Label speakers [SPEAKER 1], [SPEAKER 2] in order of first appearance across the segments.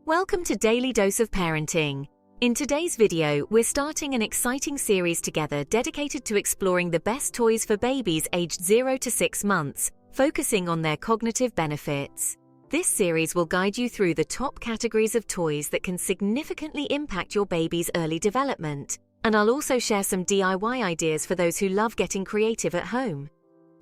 [SPEAKER 1] Welcome to Daily Dose of Parenting. In today's video, we're starting an exciting series together dedicated to exploring the best toys for babies aged 0 to 6 months, focusing on their cognitive benefits. This series will guide you through the top categories of toys that can significantly impact your baby's early development, and I'll also share some DIY ideas for those who love getting creative at home.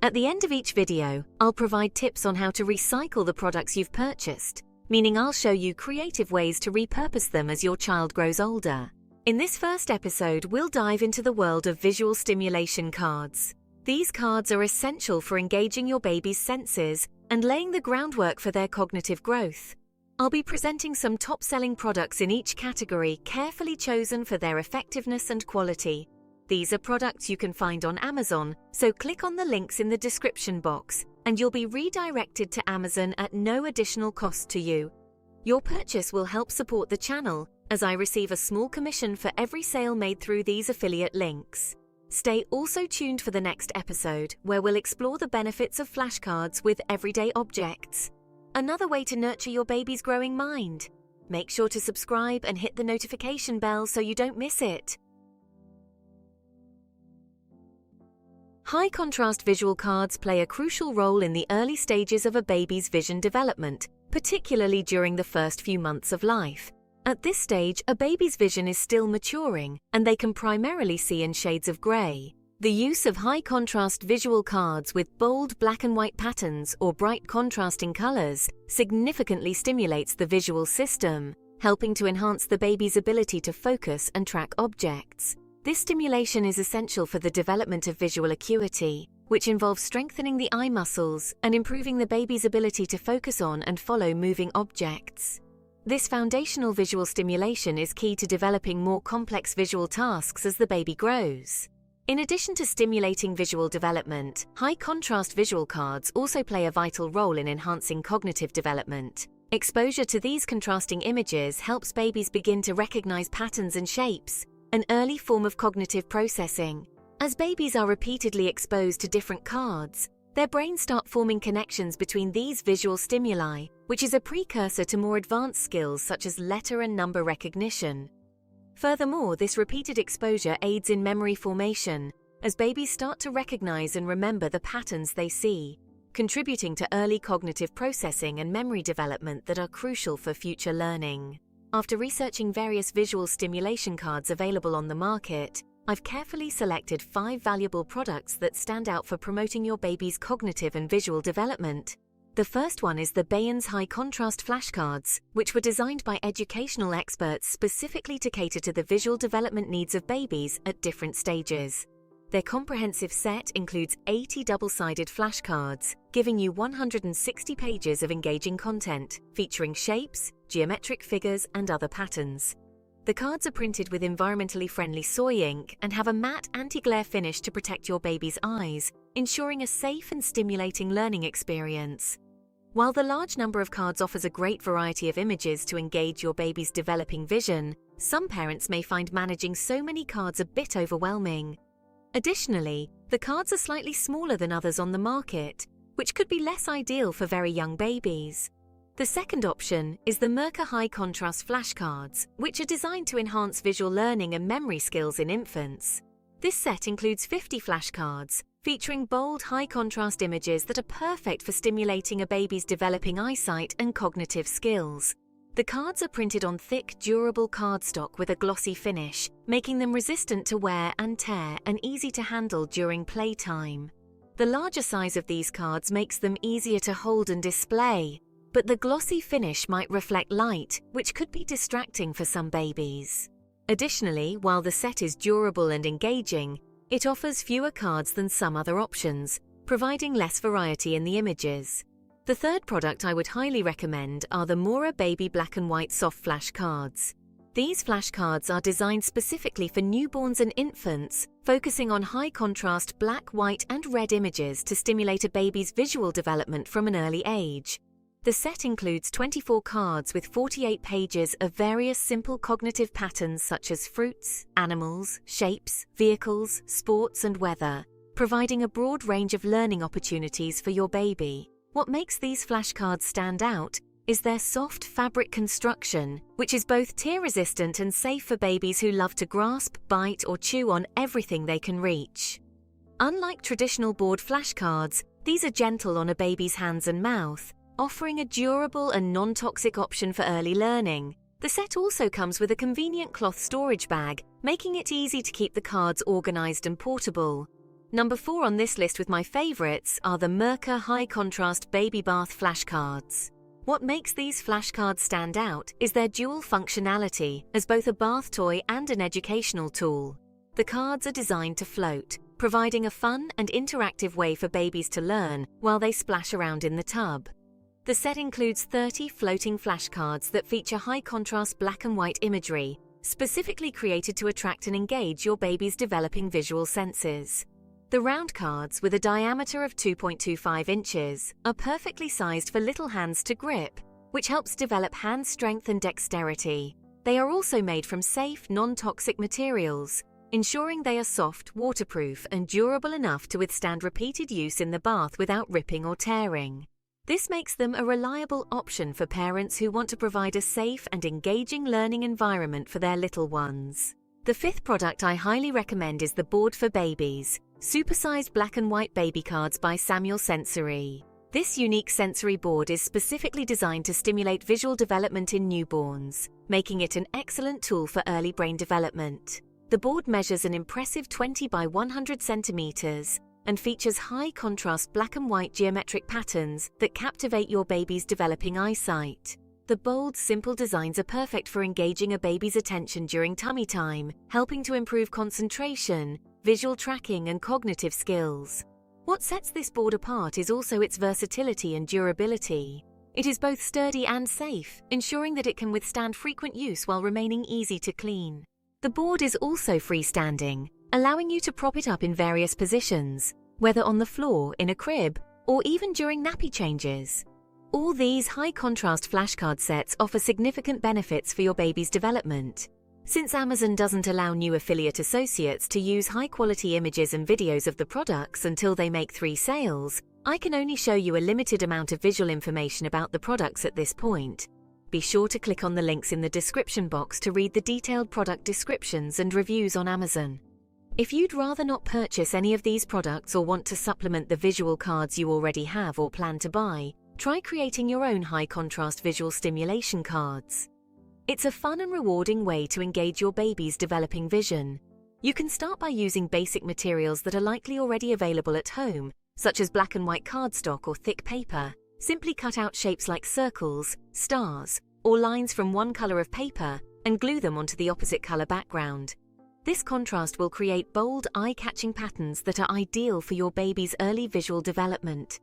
[SPEAKER 1] At the end of each video, I'll provide tips on how to recycle the products you've purchased, meaning I'll show you creative ways to repurpose them as your child grows older. In this first episode, we'll dive into the world of visual stimulation cards. These cards are essential for engaging your baby's senses and laying the groundwork for their cognitive growth. I'll be presenting some top-selling products in each category, carefully chosen for their effectiveness and quality. These are products you can find on Amazon, so click on the links in the description box, and you'll be redirected to Amazon at no additional cost to you. Your purchase will help support the channel, as I receive a small commission for every sale made through these affiliate links. Stay also tuned for the next episode, where we'll explore the benefits of flashcards with everyday objects. Another way to nurture your baby's growing mind. Make sure to subscribe and hit the notification bell so you don't miss it. High-contrast visual cards play a crucial role in the early stages of a baby's vision development, particularly during the first few months of life. At this stage, a baby's vision is still maturing, and they can primarily see in shades of grey. The use of high-contrast visual cards with bold black and white patterns or bright contrasting colours significantly stimulates the visual system, helping to enhance the baby's ability to focus and track objects. This stimulation is essential for the development of visual acuity, which involves strengthening the eye muscles and improving the baby's ability to focus on and follow moving objects. This foundational visual stimulation is key to developing more complex visual tasks as the baby grows. In addition to stimulating visual development, high-contrast visual cards also play a vital role in enhancing cognitive development. Exposure to these contrasting images helps babies begin to recognize patterns and shapes, an early form of cognitive processing. As babies are repeatedly exposed to different cards, their brains start forming connections between these visual stimuli, which is a precursor to more advanced skills such as letter and number recognition. Furthermore, this repeated exposure aids in memory formation, as babies start to recognize and remember the patterns they see, contributing to early cognitive processing and memory development that are crucial for future learning. After researching various visual stimulation cards available on the market, I've carefully selected 5 valuable products that stand out for promoting your baby's cognitive and visual development. The first one is the Beiens high-contrast flashcards, which were designed by educational experts specifically to cater to the visual development needs of babies at different stages. Their comprehensive set includes 80 double-sided flashcards, giving you 160 pages of engaging content, featuring shapes, geometric figures, and other patterns. The cards are printed with environmentally friendly soy ink and have a matte anti-glare finish to protect your baby's eyes, ensuring a safe and stimulating learning experience. While the large number of cards offers a great variety of images to engage your baby's developing vision, some parents may find managing so many cards a bit overwhelming. Additionally, the cards are slightly smaller than others on the market, which could be less ideal for very young babies. The second option is the Merca high-contrast flashcards, which are designed to enhance visual learning and memory skills in infants. This set includes 50 flashcards, featuring bold high-contrast images that are perfect for stimulating a baby's developing eyesight and cognitive skills. The cards are printed on thick, durable cardstock with a glossy finish, making them resistant to wear and tear and easy to handle during playtime. The larger size of these cards makes them easier to hold and display, but the glossy finish might reflect light, which could be distracting for some babies. Additionally, while the set is durable and engaging, it offers fewer cards than some other options, providing less variety in the images. The third product I would highly recommend are the Mora Baby Black and White Soft Flash Cards. These flashcards are designed specifically for newborns and infants, focusing on high-contrast black, white, and red images to stimulate a baby's visual development from an early age. The set includes 24 cards with 48 pages of various simple cognitive patterns such as fruits, animals, shapes, vehicles, sports, and weather, providing a broad range of learning opportunities for your baby. What makes these flashcards stand out is their soft fabric construction, which is both tear-resistant and safe for babies who love to grasp, bite, or chew on everything they can reach. Unlike traditional board flashcards, these are gentle on a baby's hands and mouth, offering a durable and non-toxic option for early learning. The set also comes with a convenient cloth storage bag, making it easy to keep the cards organized and portable. Number 4 on this list with my favorites are the Merca High Contrast Baby Bath Flashcards. What makes these flashcards stand out is their dual functionality as both a bath toy and an educational tool. The cards are designed to float, providing a fun and interactive way for babies to learn while they splash around in the tub. The set includes 30 floating flashcards that feature high-contrast black and white imagery, specifically created to attract and engage your baby's developing visual senses. The round cards, with a diameter of 2.25 inches, are perfectly sized for little hands to grip, which helps develop hand strength and dexterity. They are also made from safe, non-toxic materials, ensuring they are soft, waterproof, and durable enough to withstand repeated use in the bath without ripping or tearing. This makes them a reliable option for parents who want to provide a safe and engaging learning environment for their little ones. The 5th product I highly recommend is the Board for Babies, supersized black and white baby cards by Samuel Sensory. This unique sensory board is specifically designed to stimulate visual development in newborns, making it an excellent tool for early brain development. The board measures an impressive 20 by 100 centimeters and features high-contrast black and white geometric patterns that captivate your baby's developing eyesight. The bold, simple designs are perfect for engaging a baby's attention during tummy time, helping to improve concentration, visual tracking, and cognitive skills. What sets this board apart is also its versatility and durability. It is both sturdy and safe, ensuring that it can withstand frequent use while remaining easy to clean. The board is also freestanding, allowing you to prop it up in various positions, whether on the floor, in a crib, or even during nappy changes. All these high-contrast flashcard sets offer significant benefits for your baby's development. Since Amazon doesn't allow new affiliate associates to use high-quality images and videos of the products until they make 3 sales, I can only show you a limited amount of visual information about the products at this point. Be sure to click on the links in the description box to read the detailed product descriptions and reviews on Amazon. If you'd rather not purchase any of these products or want to supplement the visual cards you already have or plan to buy, try creating your own high-contrast visual stimulation cards. It's a fun and rewarding way to engage your baby's developing vision. You can start by using basic materials that are likely already available at home, such as black and white cardstock or thick paper. Simply cut out shapes like circles, stars, or lines from one color of paper and glue them onto the opposite color background. This contrast will create bold, eye-catching patterns that are ideal for your baby's early visual development.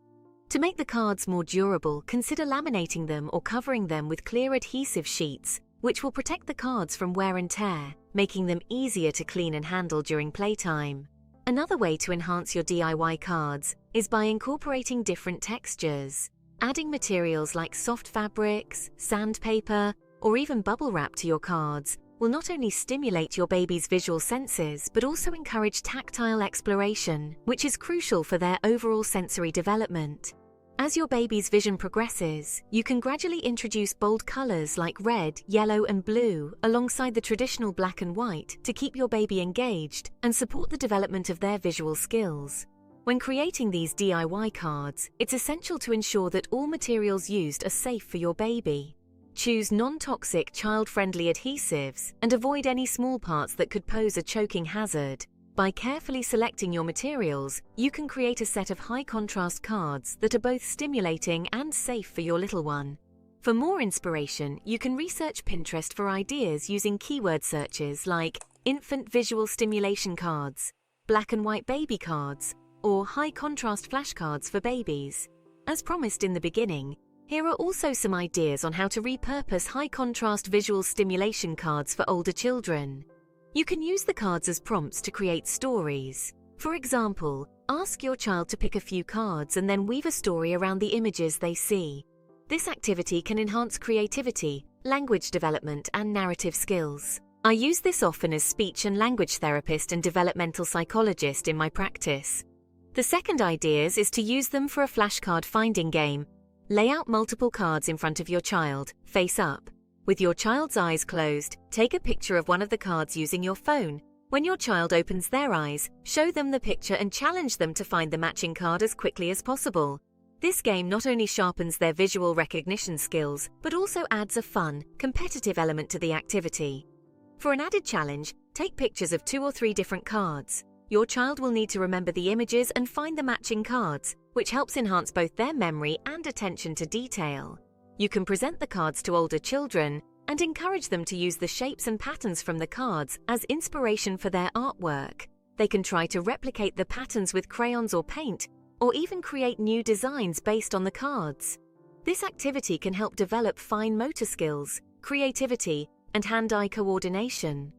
[SPEAKER 1] To make the cards more durable, consider laminating them or covering them with clear adhesive sheets, which will protect the cards from wear and tear, making them easier to clean and handle during playtime. Another way to enhance your DIY cards is by incorporating different textures. Adding materials like soft fabrics, sandpaper, or even bubble wrap to your cards will not only stimulate your baby's visual senses but also encourage tactile exploration, which is crucial for their overall sensory development. As your baby's vision progresses, you can gradually introduce bold colors like red, yellow, and blue alongside the traditional black and white to keep your baby engaged and support the development of their visual skills. When creating these DIY cards, it's essential to ensure that all materials used are safe for your baby. Choose non-toxic, child-friendly adhesives and avoid any small parts that could pose a choking hazard. By carefully selecting your materials, you can create a set of high-contrast cards that are both stimulating and safe for your little one. For more inspiration, you can research Pinterest for ideas using keyword searches like infant visual stimulation cards, black and white baby cards, or high-contrast flashcards for babies. As promised in the beginning, here are also some ideas on how to repurpose high-contrast visual stimulation cards for older children. You can use the cards as prompts to create stories. For example, ask your child to pick a few cards and then weave a story around the images they see. This activity can enhance creativity, language development, and narrative skills. I use this often as speech and language therapist and developmental psychologist in my practice. The second idea is to use them for a flashcard finding game. Lay out multiple cards in front of your child, face up. With your child's eyes closed, take a picture of one of the cards using your phone. When your child opens their eyes, show them the picture and challenge them to find the matching card as quickly as possible. This game not only sharpens their visual recognition skills, but also adds a fun, competitive element to the activity. For an added challenge, take pictures of 2 or 3 different cards. Your child will need to remember the images and find the matching cards, which helps enhance both their memory and attention to detail. You can present the cards to older children and encourage them to use the shapes and patterns from the cards as inspiration for their artwork. They can try to replicate the patterns with crayons or paint, or even create new designs based on the cards. This activity can help develop fine motor skills, creativity, and hand-eye coordination.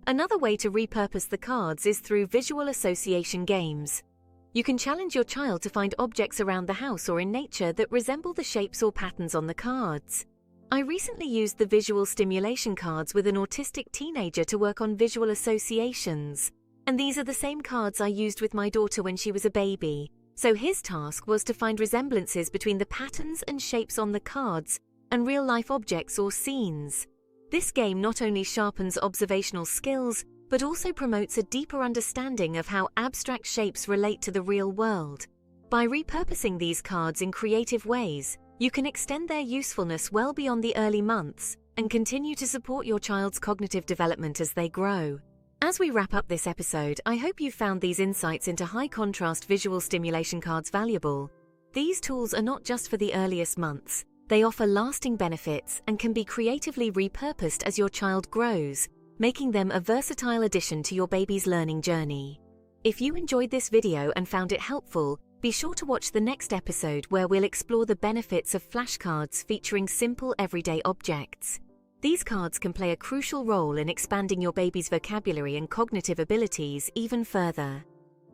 [SPEAKER 1] Another way to repurpose the cards is through visual association games. You can challenge your child to find objects around the house or in nature that resemble the shapes or patterns on the cards. I recently used the visual stimulation cards with an autistic teenager to work on visual associations. And these are the same cards I used with my daughter when she was a baby. So his task was to find resemblances between the patterns and shapes on the cards and real-life objects or scenes. This game not only sharpens observational skills, but also promotes a deeper understanding of how abstract shapes relate to the real world. By repurposing these cards in creative ways, you can extend their usefulness well beyond the early months and continue to support your child's cognitive development as they grow. As we wrap up this episode, I hope you found these insights into high-contrast visual stimulation cards valuable. These tools are not just for the earliest months. They offer lasting benefits and can be creatively repurposed as your child grows, making them a versatile addition to your baby's learning journey. If you enjoyed this video and found it helpful, be sure to watch the next episode where we'll explore the benefits of flashcards featuring simple everyday objects. These cards can play a crucial role in expanding your baby's vocabulary and cognitive abilities even further.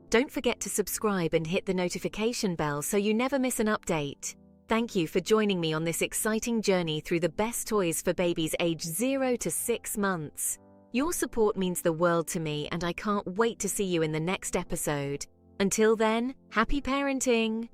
[SPEAKER 1] Don't forget to subscribe and hit the notification bell so you never miss an update. Thank you for joining me on this exciting journey through the best toys for babies aged 0 to 6 months. Your support means the world to me, and I can't wait to see you in the next episode. Until then, happy parenting!